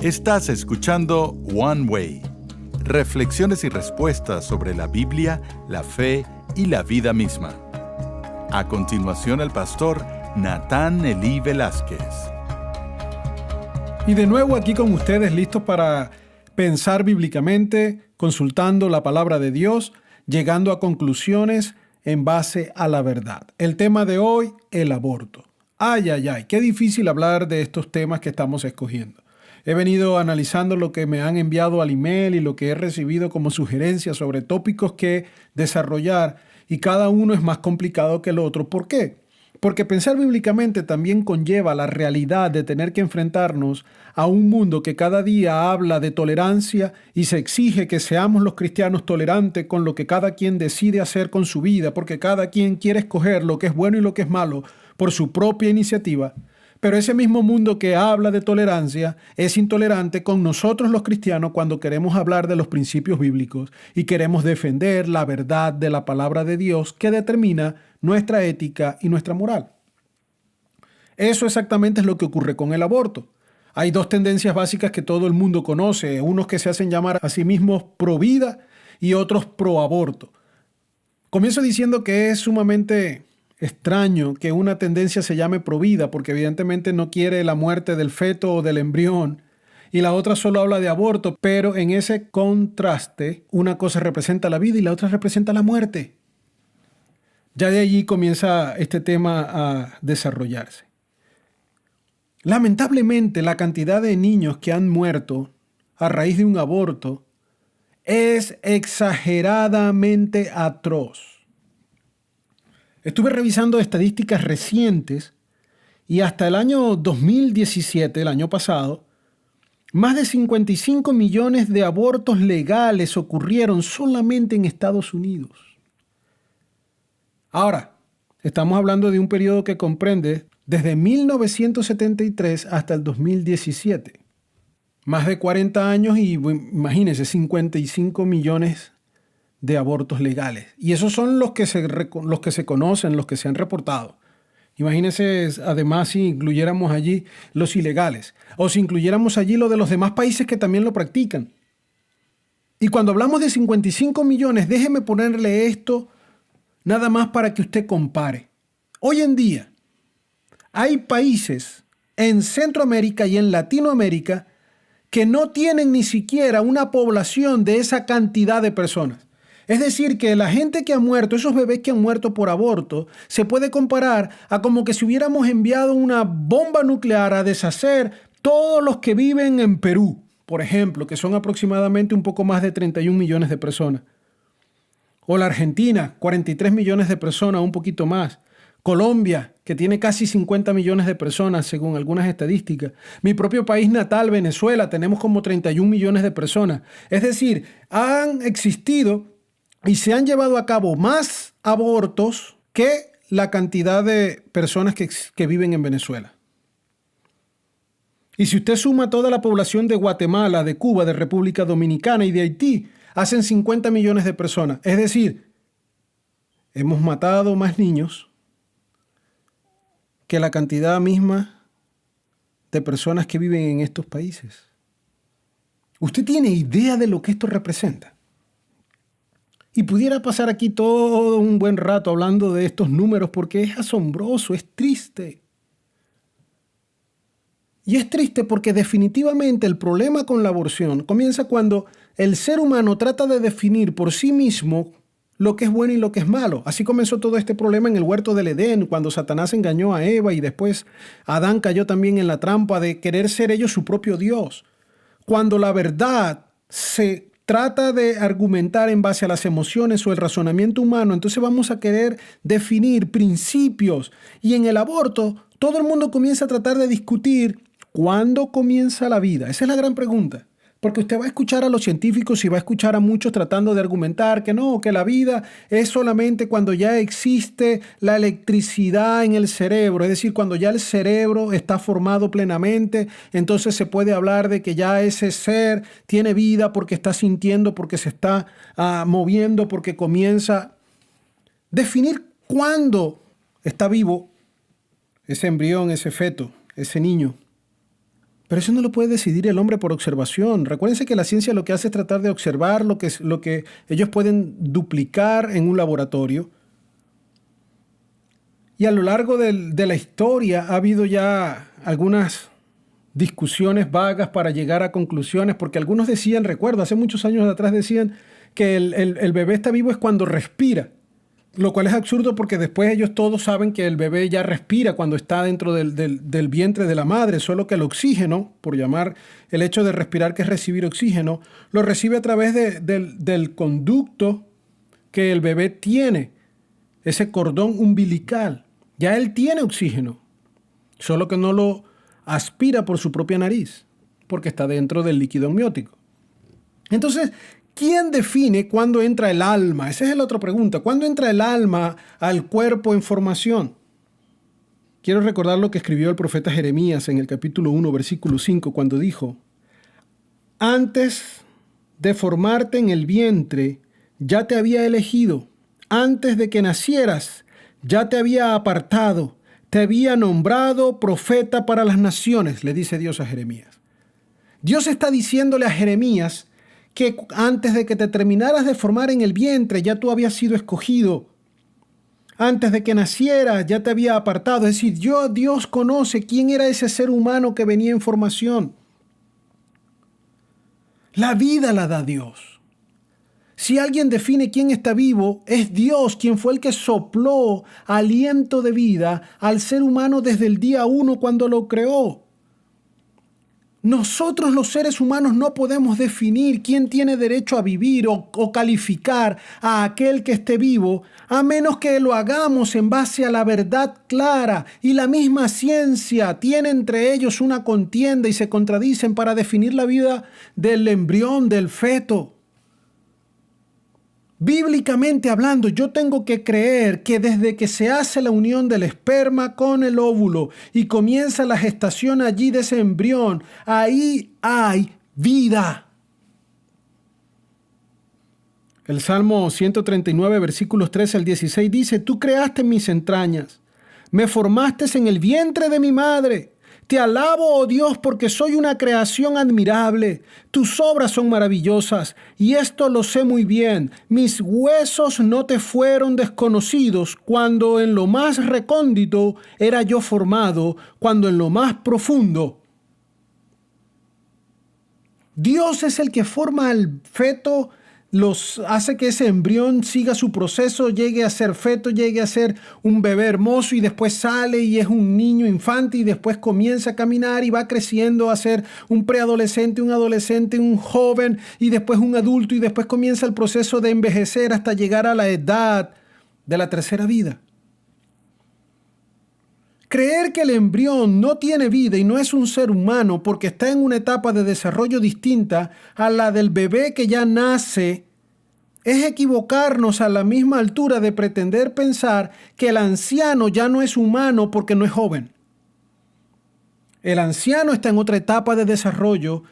Estás escuchando One Way, reflexiones y respuestas sobre la Biblia, la fe y la vida misma. A continuación, el pastor Natán Elí Velázquez. Y de nuevo aquí con ustedes, listos para pensar bíblicamente, consultando la palabra de Dios, llegando a conclusiones en base a la verdad. El tema de hoy, el aborto. Ay, qué difícil hablar de estos temas que estamos escogiendo. He venido analizando lo que me han enviado al email y lo que he recibido como sugerencias sobre tópicos que desarrollar, y cada uno es más complicado que el otro. ¿Por qué? Porque pensar bíblicamente también conlleva la realidad de tener que enfrentarnos a un mundo que cada día habla de tolerancia y se exige que seamos los cristianos tolerantes con lo que cada quien decide hacer con su vida, porque cada quien quiere escoger lo que es bueno y lo que es malo por su propia iniciativa. Pero ese mismo mundo que habla de tolerancia es intolerante con nosotros los cristianos cuando queremos hablar de los principios bíblicos y queremos defender la verdad de la palabra de Dios que determina nuestra ética y nuestra moral. Eso exactamente es lo que ocurre con el aborto. Hay dos tendencias básicas que todo el mundo conoce, unos que se hacen llamar a sí mismos pro vida y otros pro aborto. Comienzo diciendo que es sumamente extraño que una tendencia se llame provida, porque evidentemente no quiere la muerte del feto o del embrión, y la otra solo habla de aborto, pero en ese contraste, una cosa representa la vida y la otra representa la muerte. Ya de allí comienza este tema a desarrollarse. Lamentablemente, la cantidad de niños que han muerto a raíz de un aborto es exageradamente atroz. Estuve revisando estadísticas recientes y hasta el año 2017, el año pasado, más de 55 millones de abortos legales ocurrieron solamente en Estados Unidos. Ahora, estamos hablando de un periodo que comprende desde 1973 hasta el 2017. Más de 40 años y imagínense, 55 millones de abortos legales. Y esos son los que se conocen, los que se han reportado. Imagínense, además, si incluyéramos allí los ilegales, o si incluyéramos allí lo de los demás países que también lo practican. Y cuando hablamos de 55 millones, déjeme ponerle esto nada más para que usted compare. Hoy en día, hay países en Centroamérica y en Latinoamérica que no tienen ni siquiera una población de esa cantidad de personas. Es decir, que la gente que ha muerto, esos bebés que han muerto por aborto, se puede comparar a como que si hubiéramos enviado una bomba nuclear a deshacer todos los que viven en Perú, por ejemplo, que son aproximadamente un poco más de 31 millones de personas. O la Argentina, 43 millones de personas, un poquito más. Colombia, que tiene casi 50 millones de personas, según algunas estadísticas. Mi propio país natal, Venezuela, tenemos como 31 millones de personas. Es decir, han existido y se han llevado a cabo más abortos que la cantidad de personas que viven en Venezuela. Y si usted suma toda la población de Guatemala, de Cuba, de República Dominicana y de Haití, hacen 50 millones de personas. Es decir, hemos matado más niños que la cantidad misma de personas que viven en estos países. ¿Usted tiene idea de lo que esto representa? Y pudiera pasar aquí todo un buen rato hablando de estos números porque es asombroso, es triste. Y es triste porque definitivamente el problema con la aborción comienza cuando el ser humano trata de definir por sí mismo lo que es bueno y lo que es malo. Así comenzó todo este problema en el huerto del Edén, cuando Satanás engañó a Eva y después Adán cayó también en la trampa de querer ser ellos su propio Dios. Cuando la verdad se trata de argumentar en base a las emociones o el razonamiento humano, entonces vamos a querer definir principios. Y en el aborto, todo el mundo comienza a tratar de discutir cuándo comienza la vida. Esa es la gran pregunta. Porque usted va a escuchar a los científicos y va a escuchar a muchos tratando de argumentar que no, que la vida es solamente cuando ya existe la electricidad en el cerebro, es decir, cuando ya el cerebro está formado plenamente, entonces se puede hablar de que ya ese ser tiene vida porque está sintiendo, porque se está moviendo, porque comienza. Definir cuándo está vivo ese embrión, ese feto, ese niño. Pero eso no lo puede decidir el hombre por observación. Recuérdense que la ciencia lo que hace es tratar de observar lo que ellos pueden duplicar en un laboratorio. Y a lo largo de la historia ha habido ya algunas discusiones vagas para llegar a conclusiones, porque algunos decían, recuerdo, hace muchos años atrás decían que el bebé está vivo es cuando respira, lo cual es absurdo porque después ellos todos saben que el bebé ya respira cuando está dentro del vientre de la madre, solo que el oxígeno, por llamar el hecho de respirar que es recibir oxígeno, lo recibe a través del conducto que el bebé tiene, ese cordón umbilical. Ya él tiene oxígeno, solo que no lo aspira por su propia nariz, porque está dentro del líquido amniótico. Entonces, ¿quién define cuándo entra el alma? Esa es la otra pregunta. ¿Cuándo entra el alma al cuerpo en formación? Quiero recordar lo que escribió el profeta Jeremías en el capítulo 1, versículo 5, cuando dijo: antes de formarte en el vientre, ya te había elegido. Antes de que nacieras, ya te había apartado. Te había nombrado profeta para las naciones, le dice Dios a Jeremías. Dios está diciéndole a Jeremías que antes de que te terminaras de formar en el vientre, ya tú habías sido escogido. Antes de que nacieras, ya te había apartado. Es decir, Dios conoce quién era ese ser humano que venía en formación. La vida la da Dios. Si alguien define quién está vivo, es Dios, quien fue el que sopló aliento de vida al ser humano desde el día 1 cuando lo creó. Nosotros los seres humanos no podemos definir quién tiene derecho a vivir o calificar a aquel que esté vivo, a menos que lo hagamos en base a la verdad clara. Y la misma ciencia tiene entre ellos una contienda y se contradicen para definir la vida del embrión, del feto. Bíblicamente hablando, yo tengo que creer que desde que se hace la unión del esperma con el óvulo y comienza la gestación allí de ese embrión, ahí hay vida. El Salmo 139, versículos 13 al 16 dice: tú creaste mis entrañas, me formaste en el vientre de mi madre. Te alabo, oh Dios, porque soy una creación admirable. Tus obras son maravillosas, y esto lo sé muy bien. Mis huesos no te fueron desconocidos cuando en lo más recóndito era yo formado, cuando en lo más profundo. Dios es el que forma al feto, hace que ese embrión siga su proceso, llegue a ser feto, llegue a ser un bebé hermoso y después sale y es un niño infante y después comienza a caminar y va creciendo a ser un preadolescente, un adolescente, un joven y después un adulto y después comienza el proceso de envejecer hasta llegar a la edad de la tercera vida. Creer que el embrión no tiene vida y no es un ser humano porque está en una etapa de desarrollo distinta a la del bebé que ya nace es equivocarnos a la misma altura de pretender pensar que el anciano ya no es humano porque no es joven. El anciano está en otra etapa de desarrollo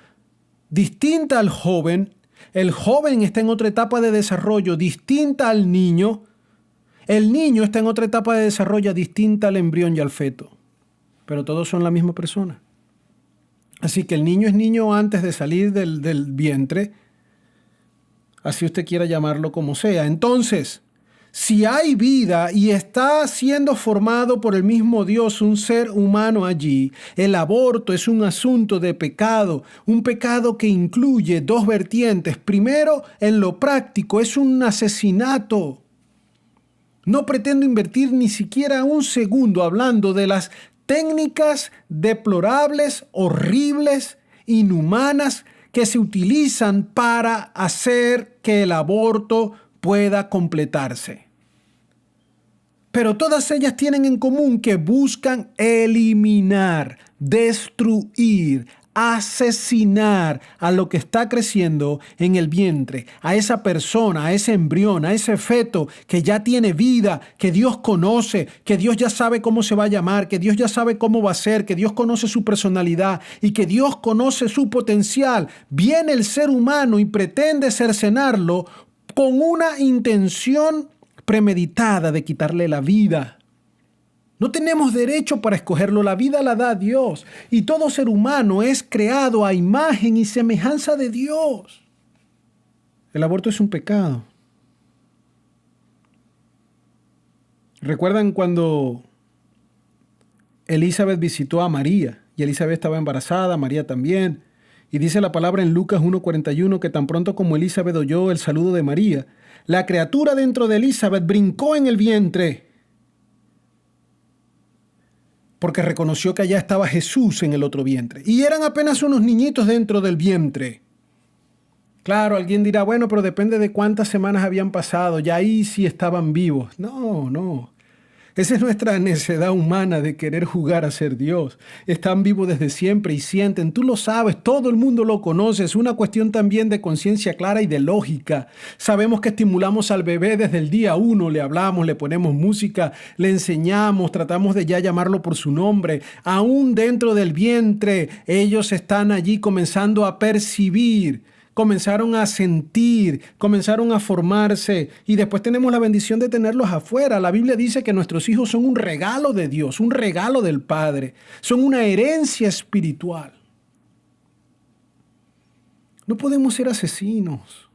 distinta al joven. El joven está en otra etapa de desarrollo distinta al niño. El niño está en otra etapa de desarrollo distinta al embrión y al feto. Pero todos son la misma persona. Así que el niño es niño antes de salir del vientre. Así usted quiera llamarlo como sea. Entonces, si hay vida y está siendo formado por el mismo Dios un ser humano allí, el aborto es un asunto de pecado, un pecado que incluye dos vertientes. Primero, en lo práctico, es un asesinato. No pretendo invertir ni siquiera un segundo hablando de las técnicas deplorables, horribles, inhumanas que se utilizan para hacer que el aborto pueda completarse. Pero todas ellas tienen en común que buscan eliminar, destruir, asesinar a lo que está creciendo en el vientre, a esa persona, a ese embrión, a ese feto que ya tiene vida, que Dios conoce, que Dios ya sabe cómo se va a llamar, que Dios ya sabe cómo va a ser, que Dios conoce su personalidad y que Dios conoce su potencial. Viene el ser humano y pretende cercenarlo con una intención premeditada de quitarle la vida. No tenemos derecho para escogerlo. La vida la da Dios. Y todo ser humano es creado a imagen y semejanza de Dios. El aborto es un pecado. ¿Recuerdan cuando Elizabeth visitó a María? Y Elizabeth estaba embarazada, María también. Y dice la palabra en Lucas 1:41 que tan pronto como Elizabeth oyó el saludo de María, la criatura dentro de Elizabeth brincó en el vientre, porque reconoció que allá estaba Jesús en el otro vientre. Y eran apenas unos niñitos dentro del vientre. Claro, alguien dirá, bueno, pero depende de cuántas semanas habían pasado, ya ahí sí estaban vivos. No. Esa es nuestra necedad humana de querer jugar a ser Dios. Están vivos desde siempre y sienten, tú lo sabes, todo el mundo lo conoce. Es una cuestión también de conciencia clara y de lógica. Sabemos que estimulamos al bebé desde el día 1, le hablamos, le ponemos música, le enseñamos, tratamos de ya llamarlo por su nombre. Aún dentro del vientre, ellos están allí comenzando a percibir. Comenzaron a sentir, comenzaron a formarse y después tenemos la bendición de tenerlos afuera. La Biblia dice que nuestros hijos son un regalo de Dios, un regalo del Padre. Son una herencia espiritual. No podemos ser asesinos.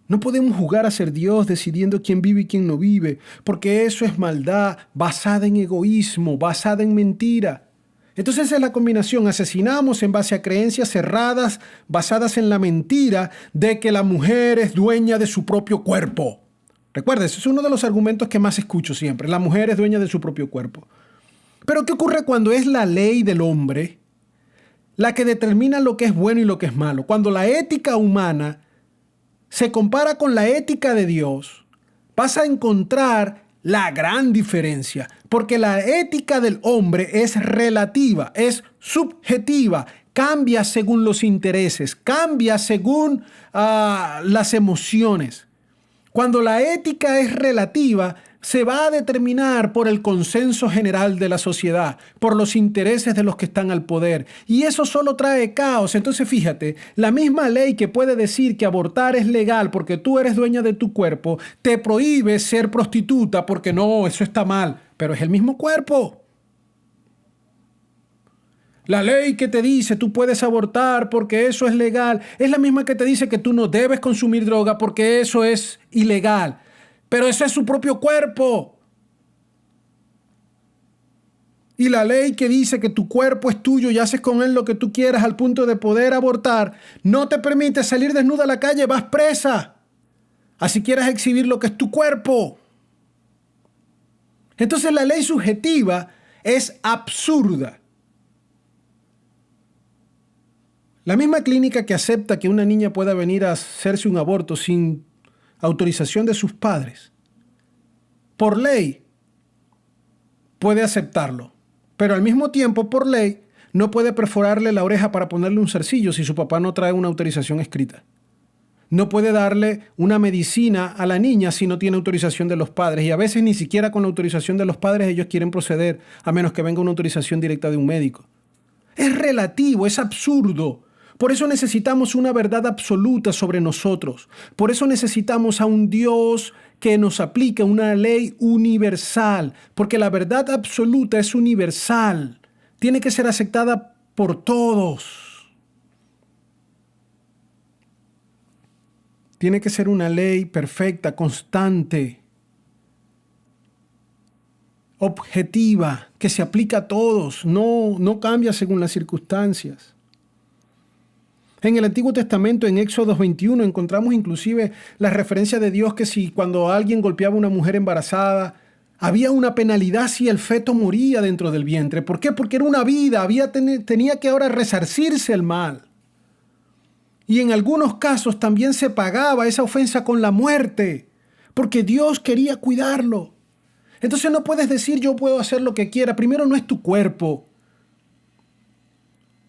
No podemos jugar a ser Dios decidiendo quién vive y quién no vive, porque eso es maldad basada en egoísmo, basada en mentira. Entonces es la combinación, asesinamos en base a creencias cerradas, basadas en la mentira de que la mujer es dueña de su propio cuerpo. Recuerda, ese es uno de los argumentos que más escucho siempre, la mujer es dueña de su propio cuerpo. Pero ¿qué ocurre cuando es la ley del hombre la que determina lo que es bueno y lo que es malo? Cuando la ética humana se compara con la ética de Dios, vas a encontrar la gran diferencia, porque la ética del hombre es relativa, es subjetiva, cambia según los intereses, cambia según las emociones. Cuando la ética es relativa, se va a determinar por el consenso general de la sociedad, por los intereses de los que están al poder. Y eso solo trae caos. Entonces fíjate, la misma ley que puede decir que abortar es legal porque tú eres dueña de tu cuerpo, te prohíbe ser prostituta porque no, eso está mal, pero es el mismo cuerpo. La ley que te dice tú puedes abortar porque eso es legal, es la misma que te dice que tú no debes consumir droga porque eso es ilegal. Pero ese es su propio cuerpo. Y la ley que dice que tu cuerpo es tuyo y haces con él lo que tú quieras al punto de poder abortar, no te permite salir desnuda a la calle, vas presa. Así quieras exhibir lo que es tu cuerpo. Entonces la ley subjetiva es absurda. La misma clínica que acepta que una niña pueda venir a hacerse un aborto sin autorización de sus padres, por ley, puede aceptarlo, pero al mismo tiempo, por ley, no puede perforarle la oreja para ponerle un zarcillo si su papá no trae una autorización escrita. No puede darle una medicina a la niña si no tiene autorización de los padres, y a veces ni siquiera con la autorización de los padres ellos quieren proceder, a menos que venga una autorización directa de un médico. Es relativo, es absurdo. Por eso necesitamos una verdad absoluta sobre nosotros. Por eso necesitamos a un Dios que nos aplique una ley universal. Porque la verdad absoluta es universal. Tiene que ser aceptada por todos. Tiene que ser una ley perfecta, constante, objetiva, que se aplica a todos. No cambia según las circunstancias. En el Antiguo Testamento, en Éxodo 21, encontramos inclusive la referencia de Dios que si cuando alguien golpeaba a una mujer embarazada, había una penalidad si el feto moría dentro del vientre. ¿Por qué? Porque era una vida, tenía que ahora resarcirse el mal. Y en algunos casos también se pagaba esa ofensa con la muerte, porque Dios quería cuidarlo. Entonces no puedes decir yo puedo hacer lo que quiera. Primero, no es tu cuerpo.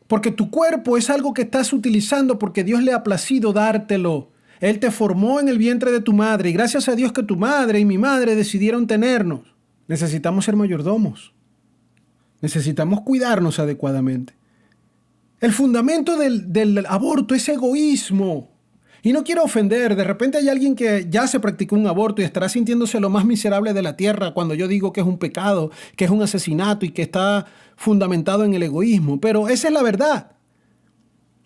Porque tu cuerpo es algo que estás utilizando porque Dios le ha placido dártelo. Él te formó en el vientre de tu madre y gracias a Dios que tu madre y mi madre decidieron tenernos. Necesitamos ser mayordomos. Necesitamos cuidarnos adecuadamente. El fundamento del aborto es egoísmo. Y no quiero ofender, de repente hay alguien que ya se practicó un aborto y estará sintiéndose lo más miserable de la tierra cuando yo digo que es un pecado, que es un asesinato y que está fundamentado en el egoísmo, pero esa es la verdad.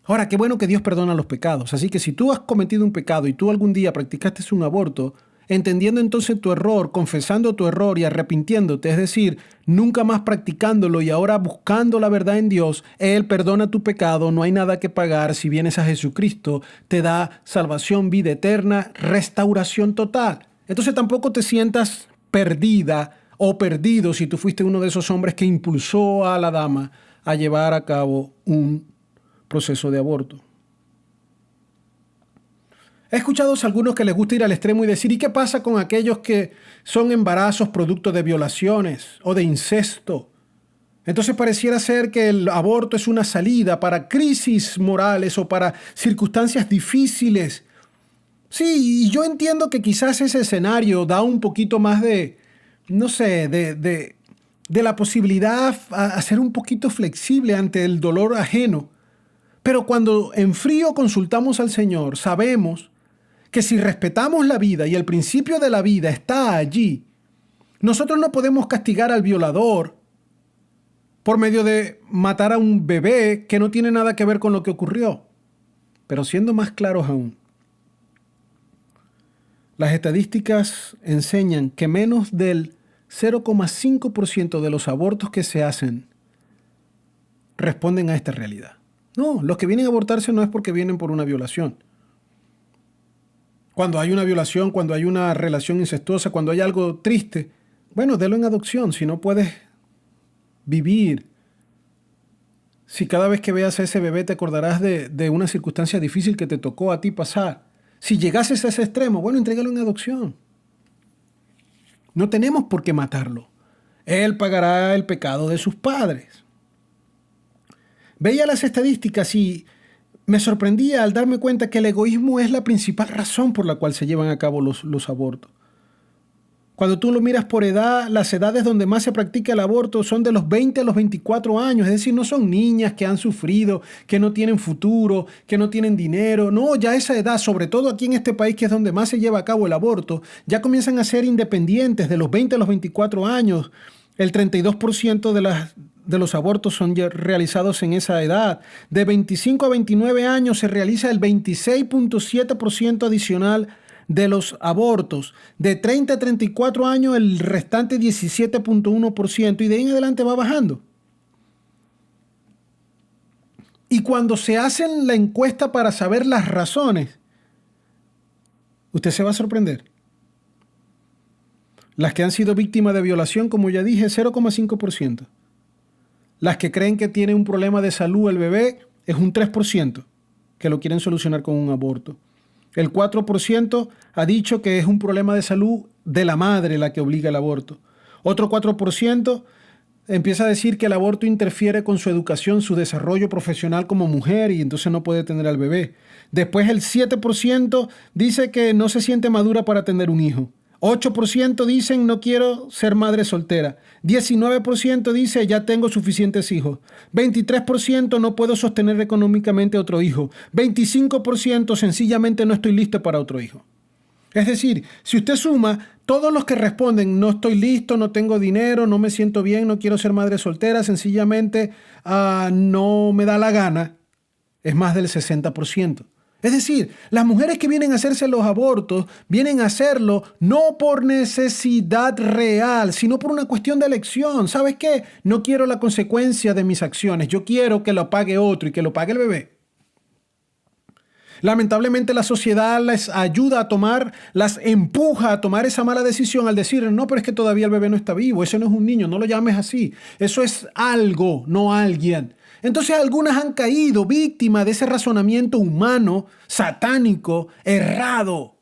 Ahora, qué bueno que Dios perdona los pecados, así que si tú has cometido un pecado y tú algún día practicaste un aborto, entendiendo entonces tu error, confesando tu error y arrepintiéndote, es decir, nunca más practicándolo y ahora buscando la verdad en Dios, Él perdona tu pecado, no hay nada que pagar. Si vienes a Jesucristo, te da salvación, vida eterna, restauración total. Entonces tampoco te sientas perdida o perdido si tú fuiste uno de esos hombres que impulsó a la dama a llevar a cabo un proceso de aborto. He escuchado a algunos que les gusta ir al extremo y decir, ¿y qué pasa con aquellos que son embarazos producto de violaciones o de incesto? Entonces pareciera ser que el aborto es una salida para crisis morales o para circunstancias difíciles. Sí, y yo entiendo que quizás ese escenario da un poquito más de, no sé, de la posibilidad a ser un poquito flexible ante el dolor ajeno. Pero cuando en frío consultamos al Señor, sabemos que si respetamos la vida y el principio de la vida está allí, nosotros no podemos castigar al violador por medio de matar a un bebé que no tiene nada que ver con lo que ocurrió. Pero siendo más claros aún, las estadísticas enseñan que menos del 0,5% de los abortos que se hacen responden a esta realidad. No, los que vienen a abortarse no es porque vienen por una violación. Cuando hay una violación, cuando hay una relación incestuosa, cuando hay algo triste, bueno, délo en adopción. Si no puedes vivir, si cada vez que veas a ese bebé te acordarás de una circunstancia difícil que te tocó a ti pasar. Si llegases a ese extremo, bueno, entrégalo en adopción. No tenemos por qué matarlo. Él pagará el pecado de sus padres. Veía las estadísticas y me sorprendía al darme cuenta que el egoísmo es la principal razón por la cual se llevan a cabo los abortos. Cuando tú lo miras por edad, las edades donde más se practica el aborto son de los 20 a los 24 años. Es decir, no son niñas que han sufrido, que no tienen futuro, que no tienen dinero. No, ya esa edad, sobre todo aquí en este país que es donde más se lleva a cabo el aborto, ya comienzan a ser independientes de los 20 a los 24 años. El 32% de los abortos son ya realizados en esa edad. De 25 a 29 años se realiza el 26.7% adicional de los abortos. De 30 a 34 años el restante 17.1% y de ahí en adelante va bajando. Y cuando se hace la encuesta para saber las razones, usted se va a sorprender. Las que han sido víctimas de violación, como ya dije, 0,5%. Las que creen que tiene un problema de salud el bebé es un 3% que lo quieren solucionar con un aborto. El 4% ha dicho que es un problema de salud de la madre la que obliga el aborto. Otro 4% empieza a decir que el aborto interfiere con su educación, su desarrollo profesional como mujer y entonces no puede tener al bebé. Después el 7% dice que no se siente madura para tener un hijo. 8% dicen no quiero ser madre soltera. 19% dice ya tengo suficientes hijos. 23% no puedo sostener económicamente otro hijo. 25% sencillamente no estoy listo para otro hijo. Es decir, si usted suma todos los que responden no estoy listo, no tengo dinero, no me siento bien, no quiero ser madre soltera, sencillamente no me da la gana, es más del 60%. Es decir, las mujeres que vienen a hacerse los abortos vienen a hacerlo no por necesidad real, sino por una cuestión de elección. ¿Sabes qué? No quiero la consecuencia de mis acciones. Yo quiero que lo pague otro y que lo pague el bebé. Lamentablemente la sociedad les ayuda a tomar, las empuja a tomar esa mala decisión al decir, no, pero es que todavía el bebé no está vivo, ese no es un niño, no lo llames así. Eso es algo, no alguien. Entonces algunas han caído víctimas de ese razonamiento humano, satánico, errado.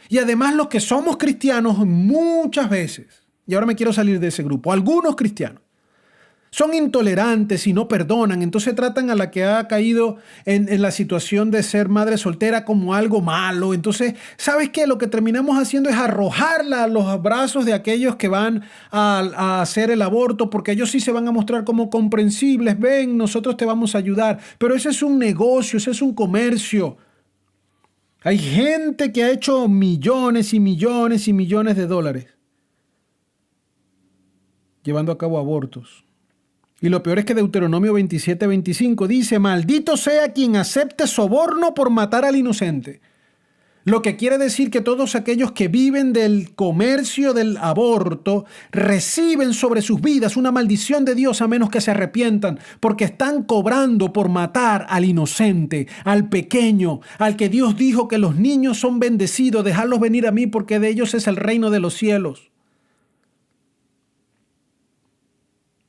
Y además los que somos cristianos muchas veces, y ahora me quiero salir de ese grupo, algunos cristianos, son intolerantes y no perdonan, entonces tratan a la que ha caído en la situación de ser madre soltera como algo malo. Entonces, ¿sabes qué? Lo que terminamos haciendo es arrojarla a los brazos de aquellos que van a hacer el aborto, porque ellos sí se van a mostrar como comprensibles. Ven, nosotros te vamos a ayudar. Pero ese es un negocio, ese es un comercio. Hay gente que ha hecho millones y millones y millones de dólares llevando a cabo abortos. Y lo peor es que Deuteronomio 27:25 dice: maldito sea quien acepte soborno por matar al inocente. Lo que quiere decir que todos aquellos que viven del comercio del aborto reciben sobre sus vidas una maldición de Dios a menos que se arrepientan, porque están cobrando por matar al inocente, al pequeño, al que Dios dijo que los niños son bendecidos, dejadlos venir a mí porque de ellos es el reino de los cielos.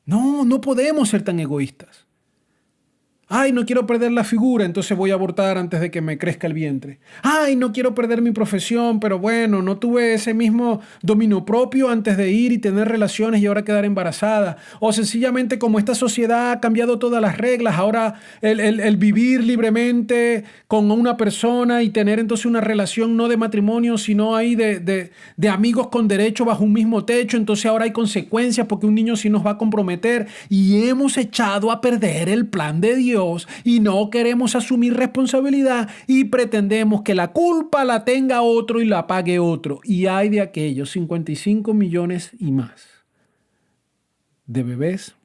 No podemos ser tan egoístas. Ay, no quiero perder la figura, entonces voy a abortar antes de que me crezca el vientre. Ay, no quiero perder mi profesión, pero bueno, no tuve ese mismo dominio propio antes de ir y tener relaciones y ahora quedar embarazada. O sencillamente, como esta sociedad ha cambiado todas las reglas, ahora el vivir libremente con una persona y tener entonces una relación no de matrimonio, sino ahí de amigos con derecho bajo un mismo techo, entonces ahora hay consecuencias porque un niño sí nos va a comprometer y hemos echado a perder el plan de Dios. Y no queremos asumir responsabilidad y pretendemos que la culpa la tenga otro y la pague otro. Y hay de aquellos 55 millones y más de bebés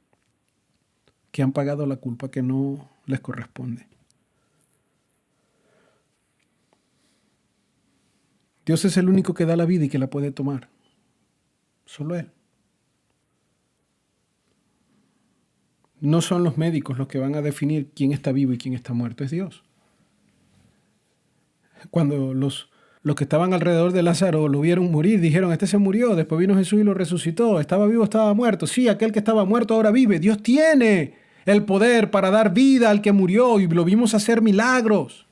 que han pagado la culpa que no les corresponde. Dios es el único que da la vida y que la puede tomar. Solo Él. No son los médicos los que van a definir quién está vivo y quién está muerto, es Dios. Cuando los que estaban alrededor de Lázaro lo vieron morir, dijeron: este se murió, después vino Jesús y lo resucitó, estaba vivo, estaba muerto. Sí, aquel que estaba muerto ahora vive. Dios tiene el poder para dar vida al que murió y lo vimos hacer milagros.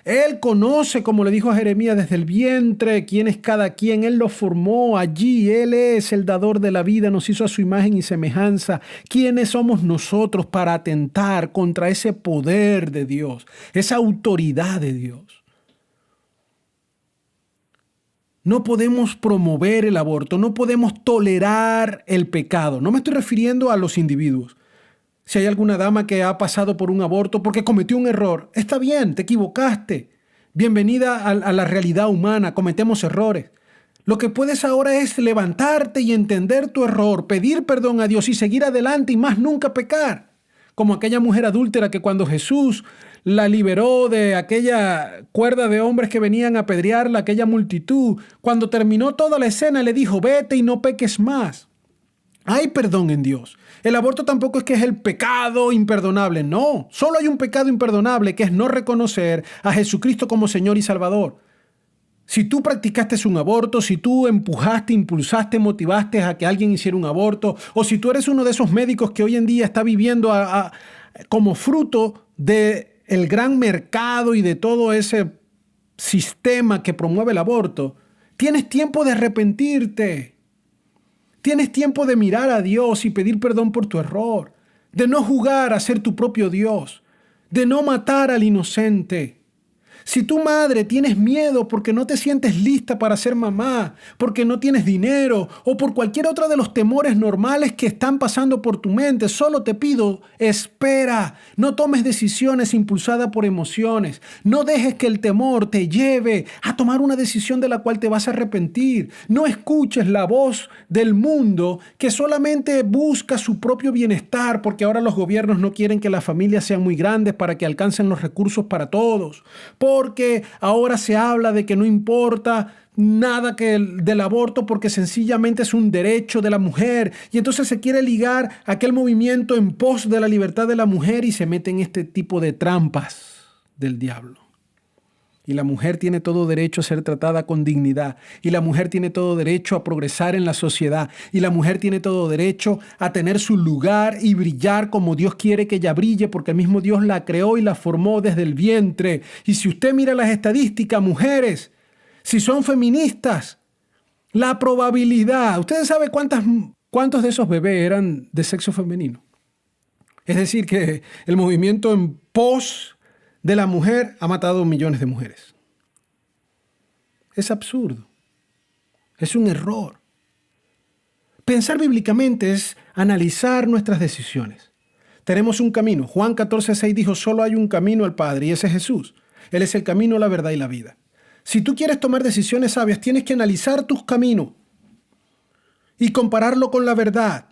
Él conoce, como le dijo a Jeremías, desde el vientre quién es cada quien. Él lo formó allí. Él es el dador de la vida. Nos hizo a su imagen y semejanza. ¿Quiénes somos nosotros para atentar contra ese poder de Dios, esa autoridad de Dios? No podemos promover el aborto. No podemos tolerar el pecado. No me estoy refiriendo a los individuos. Si hay alguna dama que ha pasado por un aborto porque cometió un error, está bien, te equivocaste. Bienvenida a la realidad humana, cometemos errores. Lo que puedes ahora es levantarte y entender tu error, pedir perdón a Dios y seguir adelante y más nunca pecar. Como aquella mujer adúltera que cuando Jesús la liberó de aquella cuerda de hombres que venían a apedrearla, aquella multitud, cuando terminó toda la escena le dijo: vete y no peques más. Hay perdón en Dios. El aborto tampoco es que es el pecado imperdonable. No, solo hay un pecado imperdonable, que es no reconocer a Jesucristo como Señor y Salvador. Si tú practicaste un aborto, si tú empujaste, impulsaste, motivaste a que alguien hiciera un aborto, o si tú eres uno de esos médicos que hoy en día está viviendo como fruto del gran mercado y de todo ese sistema que promueve el aborto, tienes tiempo de arrepentirte. Tienes tiempo de mirar a Dios y pedir perdón por tu error, de no jugar a ser tu propio Dios, de no matar al inocente. Si tu madre tienes miedo porque no te sientes lista para ser mamá, porque no tienes dinero o por cualquier otro de los temores normales que están pasando por tu mente, solo te pido, espera, no tomes decisiones impulsadas por emociones, no dejes que el temor te lleve a tomar una decisión de la cual te vas a arrepentir, no escuches la voz del mundo que solamente busca su propio bienestar porque ahora los gobiernos no quieren que las familias sean muy grandes para que alcancen los recursos para todos. Porque ahora se habla de que no importa nada del aborto porque sencillamente es un derecho de la mujer. Y entonces se quiere ligar aquel movimiento en pos de la libertad de la mujer y se mete en este tipo de trampas del diablo. Y la mujer tiene todo derecho a ser tratada con dignidad. Y la mujer tiene todo derecho a progresar en la sociedad. Y la mujer tiene todo derecho a tener su lugar y brillar como Dios quiere que ella brille, porque el mismo Dios la creó y la formó desde el vientre. Y si usted mira las estadísticas, mujeres, si son feministas, la probabilidad, ¿ustedes saben cuántos de esos bebés eran de sexo femenino? Es decir, que el movimiento en pos de la mujer ha matado millones de mujeres. Es absurdo. Es un error. Pensar bíblicamente es analizar nuestras decisiones. Tenemos un camino. Juan 14:6 dijo: solo hay un camino al Padre y ese es Jesús. Él es el camino, la verdad y la vida. Si tú quieres tomar decisiones sabias, tienes que analizar tus caminos y compararlo con la verdad,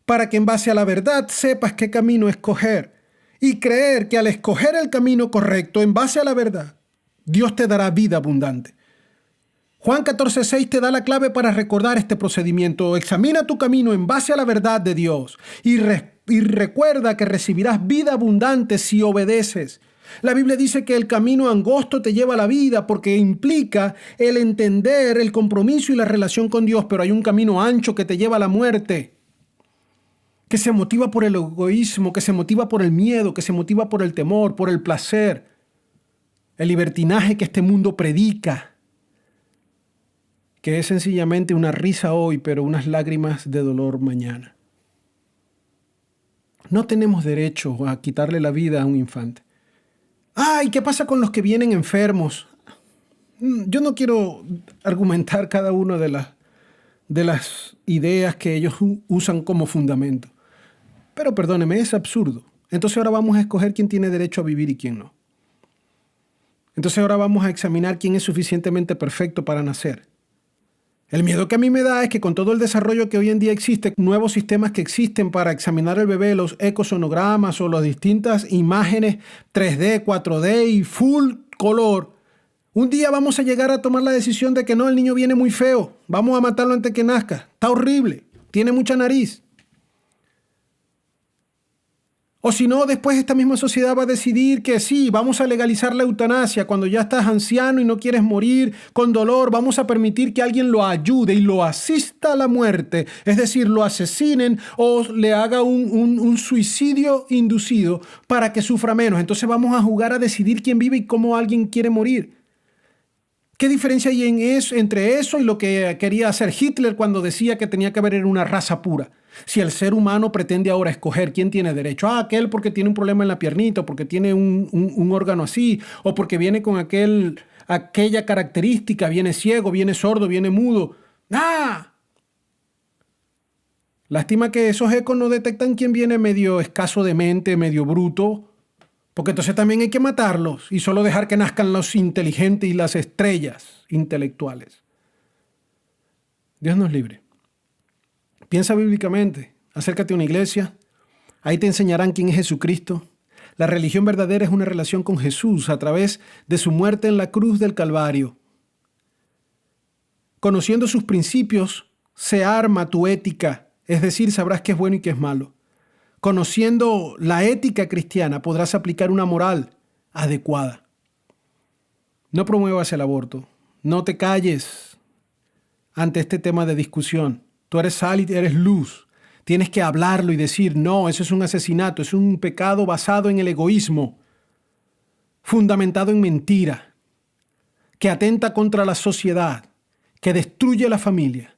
para que en base a la verdad sepas qué camino escoger y creer que al escoger el camino correcto en base a la verdad, Dios te dará vida abundante. Juan 14:6 te da la clave para recordar este procedimiento. Examina tu camino en base a la verdad de Dios y recuerda que recibirás vida abundante si obedeces. La Biblia dice que el camino angosto te lleva a la vida porque implica el entender el compromiso y la relación con Dios, pero hay un camino ancho que te lleva a la muerte, que se motiva por el egoísmo, que se motiva por el miedo, que se motiva por el temor, por el placer, el libertinaje que este mundo predica, que es sencillamente una risa hoy, pero unas lágrimas de dolor mañana. No tenemos derecho a quitarle la vida a un infante. ¡Ay! ¿Qué pasa con los que vienen enfermos? Yo no quiero argumentar cada una de las ideas que ellos usan como fundamento. Pero perdóneme, es absurdo. Entonces ahora vamos a escoger quién tiene derecho a vivir y quién no. Entonces ahora vamos a examinar quién es suficientemente perfecto para nacer. El miedo que a mí me da es que con todo el desarrollo que hoy en día existe, nuevos sistemas que existen para examinar al bebé, los ecosonogramas o las distintas imágenes 3D, 4D y full color, un día vamos a llegar a tomar la decisión de que no, el niño viene muy feo, vamos a matarlo antes que nazca, está horrible, tiene mucha nariz. O si no, después esta misma sociedad va a decidir que sí, vamos a legalizar la eutanasia. Cuando ya estás anciano y no quieres morir con dolor, vamos a permitir que alguien lo ayude y lo asista a la muerte. Es decir, lo asesinen o le haga un suicidio inducido para que sufra menos. Entonces vamos a jugar a decidir quién vive y cómo alguien quiere morir. ¿Qué diferencia hay entre eso y lo que quería hacer Hitler cuando decía que tenía que haber una raza pura? Si el ser humano pretende ahora escoger quién tiene derecho, aquel porque tiene un problema en la piernita, o porque tiene un órgano así, o porque viene con aquella característica, viene ciego, viene sordo, viene mudo. ¡Ah! Lástima que esos ecos no detectan quién viene medio escaso de mente, medio bruto, porque entonces también hay que matarlos y solo dejar que nazcan los inteligentes y las estrellas intelectuales. Dios nos libre. Piensa bíblicamente, acércate a una iglesia, ahí te enseñarán quién es Jesucristo. La religión verdadera es una relación con Jesús a través de su muerte en la cruz del Calvario. Conociendo sus principios, se arma tu ética, es decir, sabrás qué es bueno y qué es malo. Conociendo la ética cristiana, podrás aplicar una moral adecuada. No promuevas el aborto, no te calles ante este tema de discusión. Tú eres sal y eres luz. Tienes que hablarlo y decir, no, eso es un asesinato, es un pecado basado en el egoísmo, fundamentado en mentira, que atenta contra la sociedad, que destruye la familia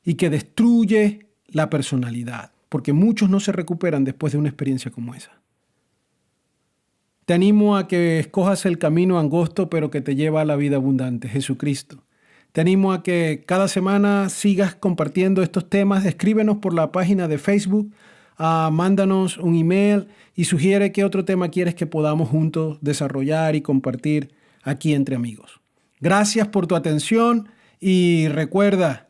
y que destruye la personalidad, porque muchos no se recuperan después de una experiencia como esa. Te animo a que escojas el camino angosto, pero que te lleva a la vida abundante, Jesucristo. Te animo a que cada semana sigas compartiendo estos temas. Escríbenos por la página de Facebook, mándanos un email y sugiere qué otro tema quieres que podamos juntos desarrollar y compartir aquí entre amigos. Gracias por tu atención y recuerda,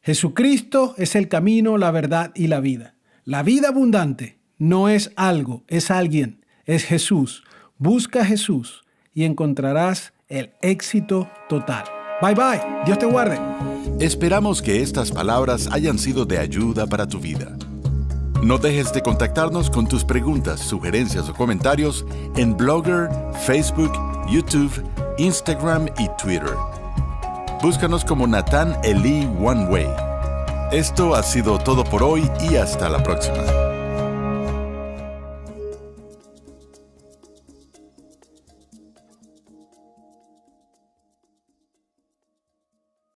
Jesucristo es el camino, la verdad y la vida. La vida abundante no es algo, es alguien, es Jesús. Busca a Jesús y encontrarás el éxito total. Bye bye, Dios te guarde. Esperamos que estas palabras hayan sido de ayuda para tu vida. No dejes de contactarnos con tus preguntas, sugerencias o comentarios en Blogger, Facebook, YouTube, Instagram y Twitter. Búscanos como Nathan Eli One Way. Esto ha sido todo por hoy y hasta la próxima.